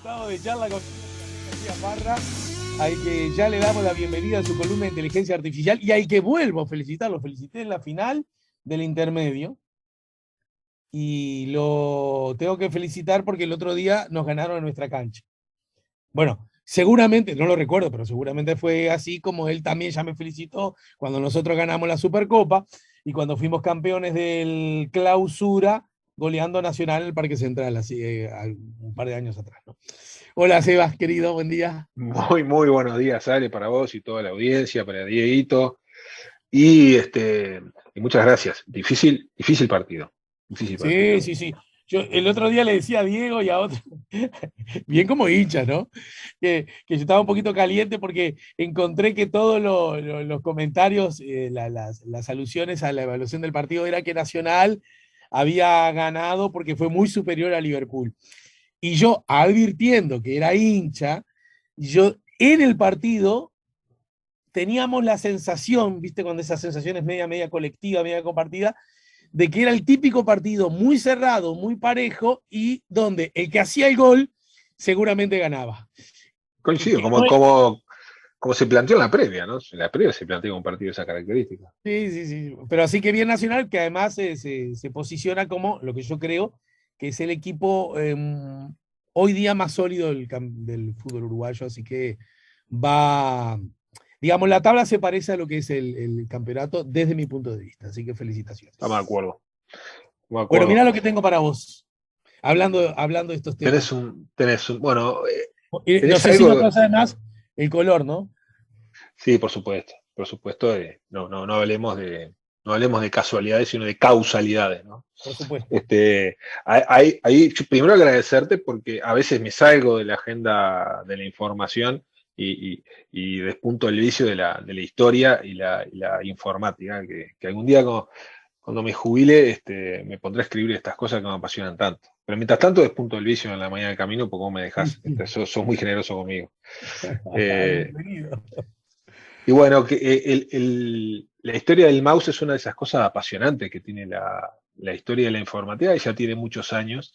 Estado de charla con García Parra, al que ya le damos la bienvenida a su columna de inteligencia artificial y al que vuelvo a felicitar. Lo felicité en la final del intermedio y lo tengo que felicitar porque el otro día nos ganaron en nuestra cancha. Bueno, seguramente, no lo recuerdo, pero seguramente fue así como él también ya me felicitó cuando nosotros ganamos la Supercopa y cuando fuimos campeones del Clausura, goleando a Nacional en el Parque Central, así un par de años atrás, ¿no? Hola, Sebas, querido, buen día. Muy buenos días, Ale, para vos y toda la audiencia, para Dieguito. Y muchas gracias. Difícil partido. Difícil Sí, partido. sí, sí. Yo el otro día le decía a Diego y a otro, bien como hincha, ¿no? Que yo estaba un poquito caliente porque encontré que todos los comentarios, las alusiones a la evaluación del partido era que Nacional había ganado porque fue muy superior a Liverpool. Y yo, advirtiendo que era hincha, yo en el partido teníamos la sensación, viste, cuando esa sensación es media colectiva, media compartida, de que era el típico partido muy cerrado, muy parejo y donde el que hacía el gol seguramente ganaba. Coincido, Que no es... como se planteó en la previa, ¿no? En la previa se planteó un partido de esa característica. Sí, sí, sí. Pero así que bien Nacional, que además se posiciona como lo que yo creo que es el equipo hoy día más sólido del fútbol uruguayo. Así que va, digamos, la tabla se parece a lo que es el campeonato desde mi punto de vista. Así que Estamos de felicitaciones. acuerdo. Estamos de Bueno, acuerdo. mira lo que tengo para vos, hablando de estos temas. Bueno, No tenés sé si algo. notas además el color, ¿no? Sí, por supuesto, no hablemos de casualidades, sino de causalidades, ¿no? Por supuesto. Este, yo primero agradecerte porque a veces me salgo de la agenda de la información y despunto el vicio de la historia y la informática, que algún día cuando me jubile me pondré a escribir estas cosas que me apasionan tanto. Pero mientras tanto despunto el vicio en la mañana del camino porque vos me dejás, sos muy generoso conmigo. Eh, Bienvenido. y bueno, la historia del mouse es una de esas cosas apasionantes que tiene la historia de la informática, y ya tiene muchos años.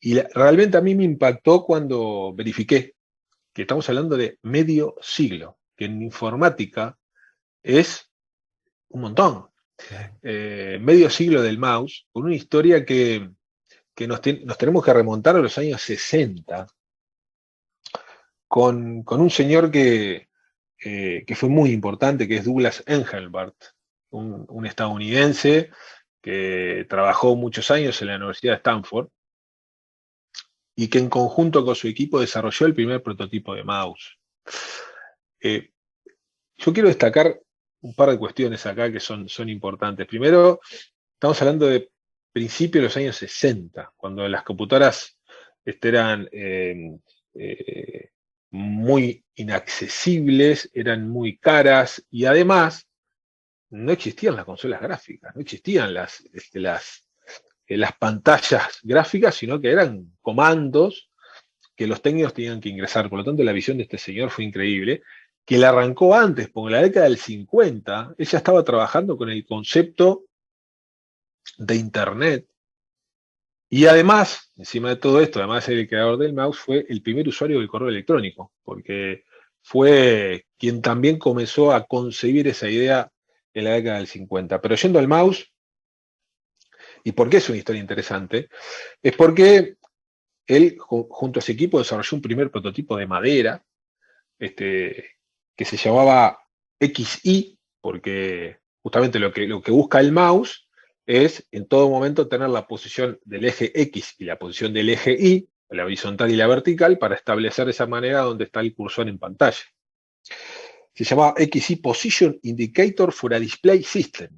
Y realmente a mí me impactó cuando verifiqué que estamos hablando de medio siglo, que en informática es un montón. Claro. Medio siglo del mouse, con una historia que nos tenemos que remontar a los años 60, con un señor que fue muy importante, que es Douglas Engelbart, un estadounidense que trabajó muchos años en la Universidad de Stanford y que en conjunto con su equipo desarrolló el primer prototipo de mouse. Eh, yo quiero destacar un par de cuestiones acá que son importantes. Primero, estamos hablando de principios de los años 60, cuando las computadoras eran eh, muy inaccesibles, eran muy caras y además no existían las consolas gráficas, no existían las pantallas gráficas, sino que eran comandos que los técnicos tenían que ingresar. Por lo tanto, la visión de este señor fue increíble, que la arrancó antes, porque en la década del 50 ella estaba trabajando con el concepto de Internet. Y además, encima de todo esto, además de ser el creador del mouse, fue el primer usuario del correo electrónico, porque fue quien también comenzó a concebir esa idea en la década del 50. Pero yendo al mouse, ¿y por qué es una historia interesante? Es porque él, junto a ese equipo, desarrolló un primer prototipo de madera, que se llamaba XI, porque justamente lo que busca el mouse es en todo momento tener la posición del eje X y la posición del eje Y, la horizontal y la vertical, para establecer esa manera donde está el cursor en pantalla. Se llamaba XI Position Indicator for a Display System,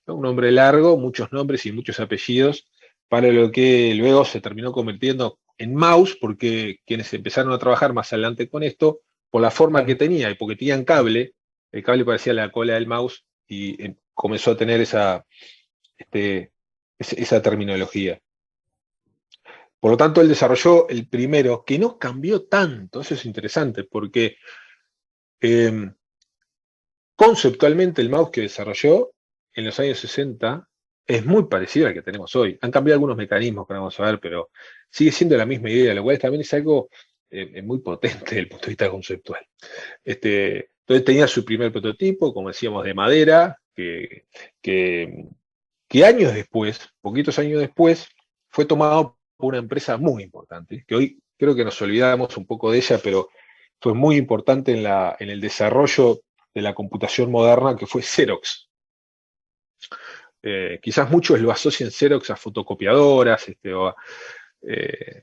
¿no? Un nombre largo, muchos nombres y muchos apellidos, para lo que luego se terminó convirtiendo en mouse, porque quienes empezaron a trabajar más adelante con esto, por la forma que Claro. tenía y porque tenían cable, el cable parecía la cola del mouse y comenzó a tener este, esa terminología. Por lo tanto, él desarrolló el primero, que no cambió tanto, eso es interesante, porque eh, conceptualmente el mouse que desarrolló en los años 60 es muy parecido al que tenemos hoy. Han cambiado algunos mecanismos que vamos a ver, pero sigue siendo la misma idea, lo cual también es algo muy potente desde el punto de vista conceptual. Entonces tenía su primer prototipo, como decíamos, de madera, que años después, poquitos años después, fue tomado por una empresa muy importante, que hoy creo que nos olvidamos un poco de ella, pero fue muy importante en el desarrollo de la computación moderna, que fue Xerox. Quizás muchos lo asocian Xerox a fotocopiadoras, pero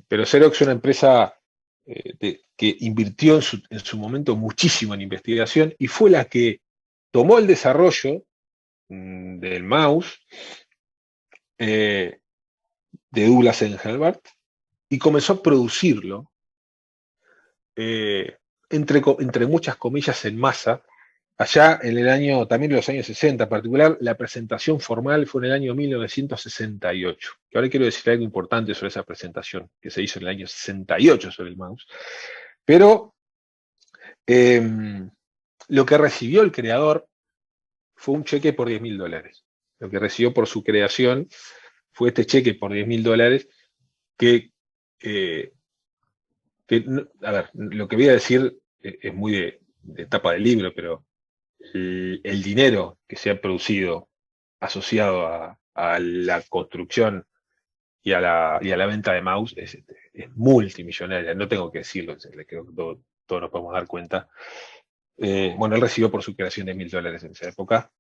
Xerox es una empresa que invirtió en su momento muchísimo en investigación y fue la que tomó el desarrollo del mouse de Douglas Engelbart y comenzó a producirlo, entre muchas comillas, en masa, allá en el año, también en los años 60, en particular la presentación formal fue en el año 1968. Que ahora quiero decir algo importante sobre esa presentación que se hizo en el año 68 sobre el mouse. Pero lo que recibió el creador fue un cheque por $10.000. Lo que recibió por su creación fue este cheque por $10.000 que, a ver, lo que voy a decir es muy de tapa del libro, pero el dinero que se ha producido asociado a la construcción y a la venta de mouse es multimillonaria, no tengo que decirlo, creo que todos nos podemos dar cuenta. Bueno, él recibió por su creación de $1.000 en esa época.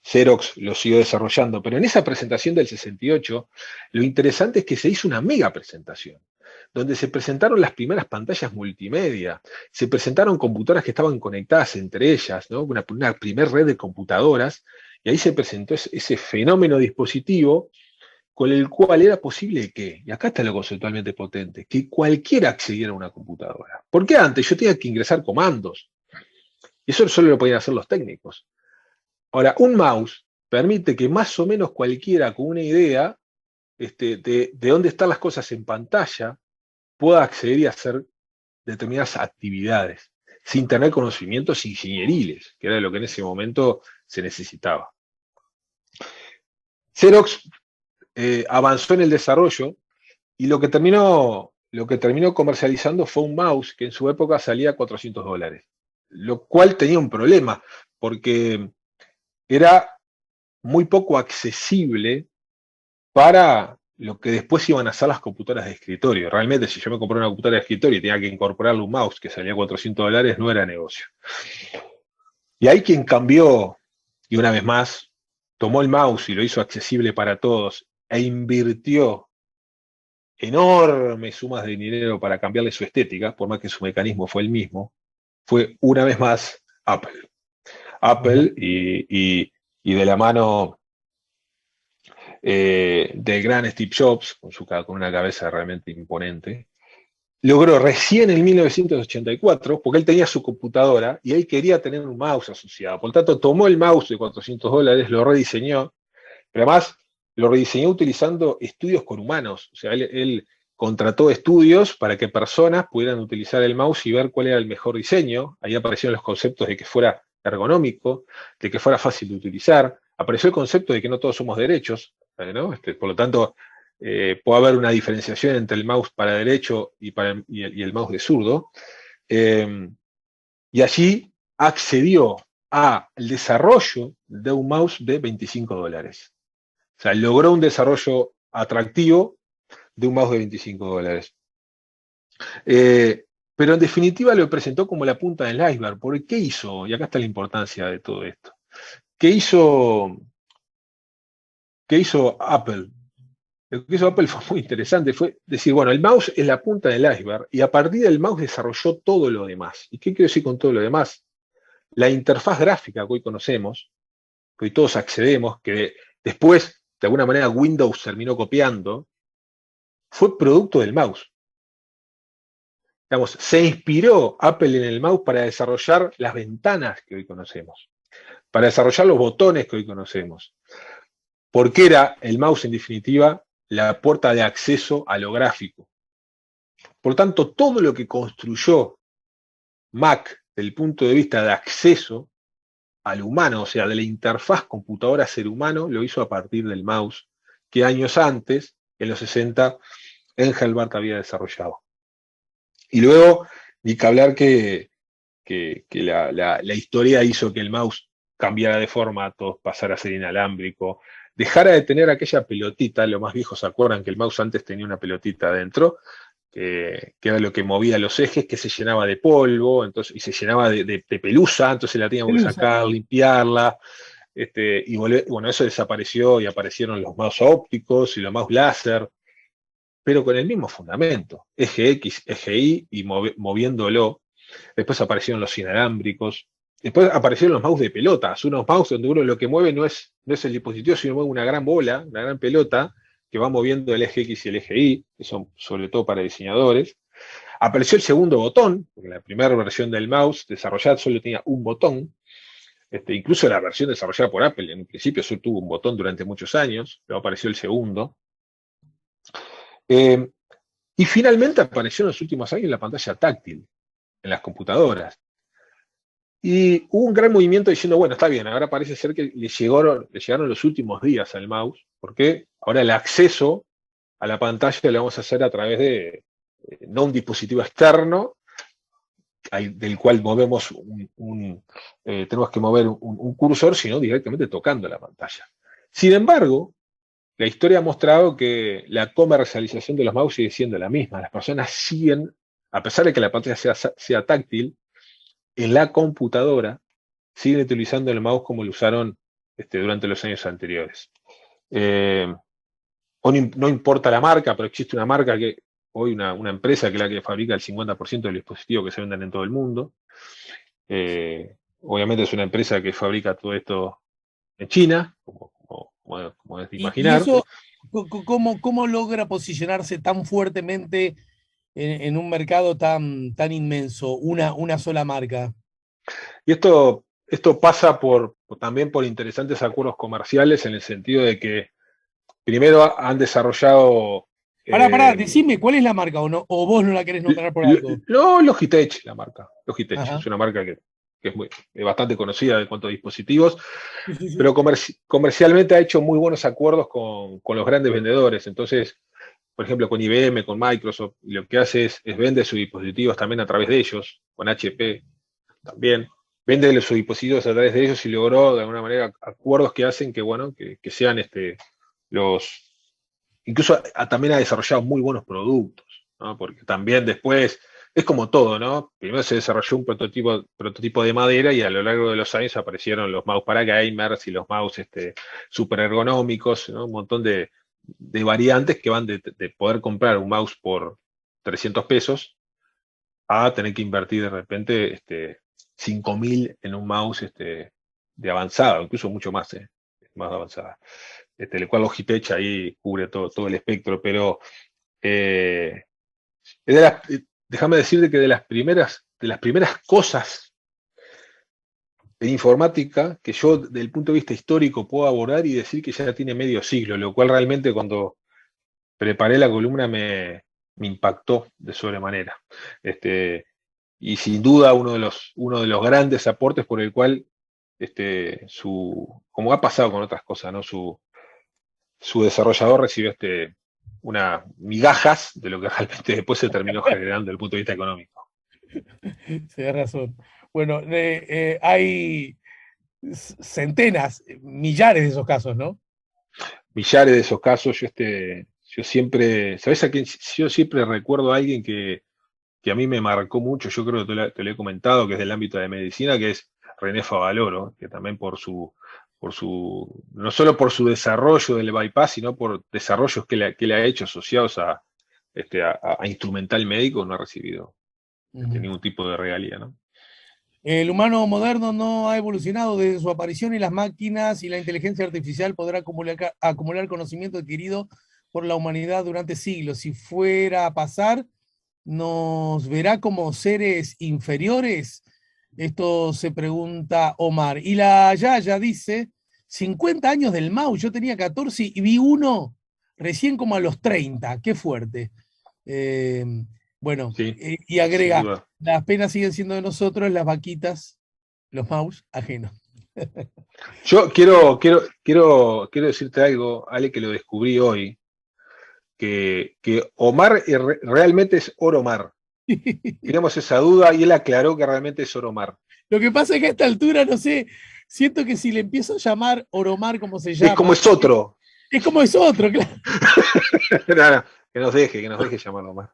Xerox lo siguió desarrollando, pero en esa presentación del 68, lo interesante es que se hizo una mega presentación, donde se presentaron las primeras pantallas multimedia, se presentaron computadoras que estaban conectadas entre ellas, ¿no? Una primera red de computadoras, y ahí se presentó ese fenómeno dispositivo con el cual era posible que, y acá está lo conceptualmente potente, que cualquiera accediera a una computadora. Porque antes yo tenía que ingresar comandos, y eso solo lo podían hacer los técnicos. Ahora, un mouse permite que más o menos cualquiera con una idea de dónde están las cosas en pantalla pueda acceder y hacer determinadas actividades, sin tener conocimientos ingenieriles, que era lo que en ese momento se necesitaba. Xerox avanzó en el desarrollo y lo que terminó comercializando fue un mouse que en su época salía a $400, lo cual tenía un problema, porque era muy poco accesible para lo que después iban a ser las computadoras de escritorio. Realmente, si yo me compré una computadora de escritorio y tenía que incorporarle un mouse que salía a $400, no era negocio. Y hay quien cambió, y una vez más, tomó el mouse y lo hizo accesible para todos, e invirtió enormes sumas de dinero para cambiarle su estética, por más que su mecanismo fue el mismo, fue una vez más Apple. Apple y de la mano del gran Steve Jobs, con una cabeza realmente imponente, logró recién en 1984, porque él tenía su computadora y él quería tener un mouse asociado. Por lo tanto, tomó el mouse de $400, lo rediseñó, pero además lo rediseñó utilizando estudios con humanos. O sea, él contrató estudios para que personas pudieran utilizar el mouse y ver cuál era el mejor diseño. Ahí aparecieron los conceptos de que fuera ergonómico, de que fuera fácil de utilizar. Apareció el concepto de que no todos somos derechos, ¿no? Por lo tanto, puede haber una diferenciación entre el mouse para derecho y el mouse de zurdo. Y allí accedió al desarrollo de un mouse de $25. O sea, logró un desarrollo atractivo de un mouse de $25. Pero en definitiva lo presentó como la punta del iceberg. ¿Por qué hizo? Y acá está la importancia de todo esto. ¿Qué hizo Apple? Lo que hizo Apple fue muy interesante, fue decir, bueno, el mouse es la punta del iceberg y a partir del mouse desarrolló todo lo demás. ¿Y qué quiero decir con todo lo demás? La interfaz gráfica que hoy conocemos, que hoy todos accedemos, que después, de alguna manera, Windows terminó copiando, fue producto del mouse. Digamos, se inspiró Apple en el mouse para desarrollar las ventanas que hoy conocemos, para desarrollar los botones que hoy conocemos, porque era el mouse, en definitiva, la puerta de acceso a lo gráfico. Por tanto, todo lo que construyó Mac desde el punto de vista de acceso al humano, o sea, de la interfaz computadora-ser humano, lo hizo a partir del mouse que años antes, en los 60, Engelbart había desarrollado. Y luego, ni que hablar que la historia hizo que el mouse cambiara de formato, pasara a ser inalámbrico, dejara de tener aquella pelotita, los más viejos se acuerdan que el mouse antes tenía una pelotita adentro, que era lo que movía los ejes, que se llenaba de polvo, entonces, y se llenaba de pelusa, entonces la teníamos que Pelusa. sacar, limpiarla, bueno, eso desapareció y aparecieron los mouse ópticos y los mouse láser, pero con el mismo fundamento, eje X, eje Y, y moviéndolo. Después aparecieron los inalámbricos. Después aparecieron los mouse de pelotas, unos mouse donde uno lo que mueve no es el dispositivo, sino mueve una gran bola, una gran pelota, que va moviendo el eje X y el eje Y, que son sobre todo para diseñadores. Apareció el segundo botón, porque la primera versión del mouse desarrollada solo tenía un botón. Incluso la versión desarrollada por Apple, en un principio solo tuvo un botón durante muchos años, pero apareció el segundo. Eh, y finalmente apareció en los últimos años la pantalla táctil en las computadoras. Y hubo un gran movimiento diciendo, bueno, está bien, ahora parece ser que le llegaron los últimos días al mouse, porque ahora el acceso a la pantalla lo vamos a hacer a través de, no un dispositivo externo, del cual movemos tenemos que mover un cursor, sino directamente tocando la pantalla. Sin embargo, la historia ha mostrado que la comercialización de los mouse sigue siendo la misma. Las personas siguen, a pesar de que la pantalla sea táctil, en la computadora siguen utilizando el mouse como lo usaron durante los años anteriores. Eh, no importa la marca, pero existe una marca que hoy una empresa que es la que fabrica el 50% del dispositivo que se venden en todo el mundo. Obviamente es una empresa que fabrica todo esto en China, como es de Y imaginar. eso, ¿cómo logra posicionarse tan fuertemente en un mercado tan inmenso, una sola marca? Y esto pasa también por interesantes acuerdos comerciales en el sentido de que primero han desarrollado Pará, eh, decime, ¿cuál es la marca o no? ¿O vos no la querés nombrar por algo? no, Logitech, la marca. Logitech Ajá. es una marca que es bastante conocida en cuanto a dispositivos, Sí, sí, sí. pero comercialmente ha hecho muy buenos acuerdos con los grandes vendedores. Entonces, por ejemplo, con IBM, con Microsoft, y lo que hace es vende sus dispositivos también a través de ellos, con HP también. Vende sus dispositivos a través de ellos y logró de alguna manera acuerdos que hacen que, bueno, que sean los. Incluso también ha desarrollado muy buenos productos, ¿no? Porque también después es como todo, ¿no? Primero se desarrolló un prototipo de madera y a lo largo de los años aparecieron los mouse para gamers y los mouse super ergonómicos, ¿no? Un montón de variantes que van de poder comprar un mouse por 300 pesos a tener que invertir de repente 5.000 en un mouse de avanzada, incluso mucho más avanzada. El cual Logitech ahí cubre todo el espectro, pero eh, déjame decirte que de las primeras cosas en informática que yo, desde el punto de vista histórico, puedo abordar y decir que ya tiene medio siglo, lo cual realmente cuando preparé la columna me impactó de sobremanera. Y sin duda uno de los grandes aportes por el cual, como ha pasado con otras cosas, ¿no? Su desarrollador recibió unas migajas de lo que realmente después se terminó generando desde el punto de vista económico. Tenés razón. Bueno, hay centenas, millares de esos casos, ¿no? Millares de esos casos, yo siempre, ¿sabes a quién? Yo siempre recuerdo a alguien que a mí me marcó mucho, yo creo que te lo he comentado, que es del ámbito de medicina, que es René Favaloro, que también no solo por su desarrollo del bypass, sino por desarrollos que le ha hecho asociados a instrumental médico, no ha recibido Ujú. ningún tipo de regalía, ¿no? El humano moderno no ha evolucionado desde su aparición y las máquinas y la inteligencia artificial podrá acumular conocimiento adquirido por la humanidad durante siglos. Si fuera a pasar, ¿nos verá como seres inferiores? Esto se pregunta Omar. Y la Yaya dice, 50 años del mouse, yo tenía 14 y vi uno recién como a los 30, qué fuerte. Eh, bueno, Sí, y sin agrega, duda. las penas siguen siendo de nosotros, las vaquitas, los mouse, ajenos. Yo quiero decirte algo, Ale, que lo descubrí hoy, que Omar realmente es Oromar. Teníamos esa duda y él aclaró que realmente es Oromar. Lo que pasa es que a esta altura, no sé, siento que si le empiezo a llamar Oromar como se Es como llama, es otro. es como es otro, claro. No, no, que nos deje llamarlo más.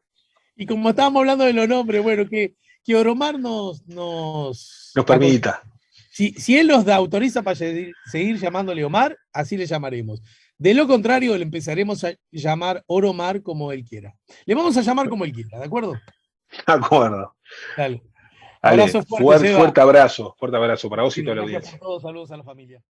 Y como estábamos hablando de los nombres, bueno, que Oromar Nos permita. Si él nos autoriza para seguir llamándole Omar, así le llamaremos. De lo contrario, le empezaremos a llamar Oromar como él quiera. Le vamos a llamar como él quiera, ¿de acuerdo? De acuerdo. Dale. Dale, Abrazo fuerte, Seba. fuerte abrazo para vos y toda la Gracias por audiencia. todo, saludos a la familia.